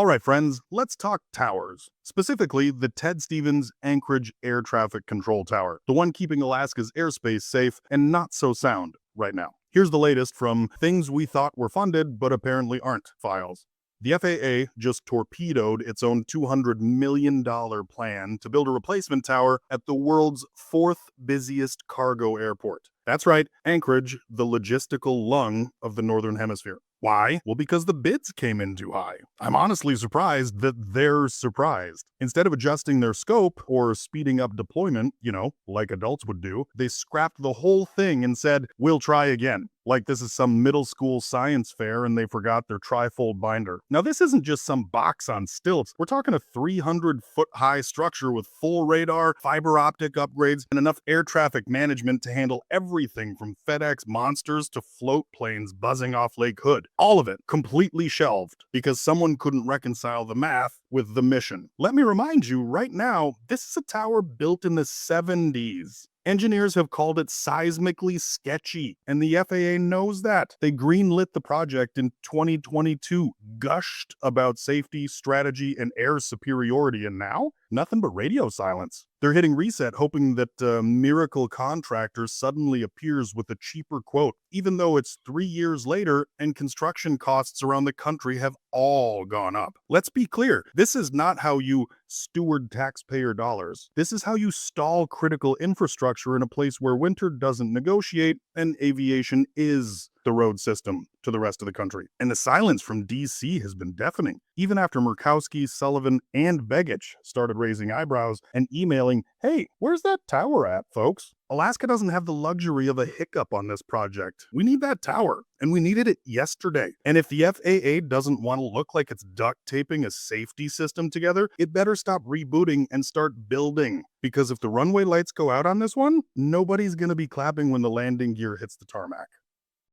All right, friends, let's talk towers. Specifically, the Ted Stevens Anchorage Air Traffic Control Tower, the one keeping Alaska's airspace safe and not so sound right now. Here's the latest from Things We Thought Were Funded But Apparently Aren't files. The FAA just torpedoed its own $200 million plan to build a replacement tower at the world's fourth busiest cargo airport. That's right, Anchorage, the logistical lung of the Northern Hemisphere. Why? Well, because the bids came in too high. I'm honestly surprised that they're surprised. Instead of adjusting their scope or speeding up deployment, like adults would do, they scrapped the whole thing and said, we'll try again. Like this is some middle school science fair and they forgot their trifold binder. Now, this isn't just some box on stilts. We're talking a 300-foot-high structure with full radar, fiber optic upgrades, and enough air traffic management to handle everything from FedEx monsters to float planes buzzing off Lake Hood. All of it completely shelved because someone couldn't reconcile the math with the mission. Let me remind you right now, this is a tower built in the 70s. Engineers have called it seismically sketchy, and the FAA knows that. They greenlit the project in 2022, gushed about safety, strategy, and air superiority, and now, nothing but radio silence. They're hitting reset, hoping that a miracle contractor suddenly appears with a cheaper quote, even though it's 3 years later and construction costs around the country have all gone up. Let's be clear, this is not how you steward taxpayer dollars. This is how you stall critical infrastructure in a place where winter doesn't negotiate and aviation is the road system to the rest of the country. And the silence from DC has been deafening. Even after Murkowski, Sullivan, and Begich started raising eyebrows and emailing, hey, where's that tower at, folks? Alaska doesn't have the luxury of a hiccup on this project. We need that tower, and we needed it yesterday. And if the FAA doesn't want to look like it's duct taping a safety system together, it better stop rebooting and start building. Because if the runway lights go out on this one, nobody's going to be clapping when the landing gear hits the tarmac.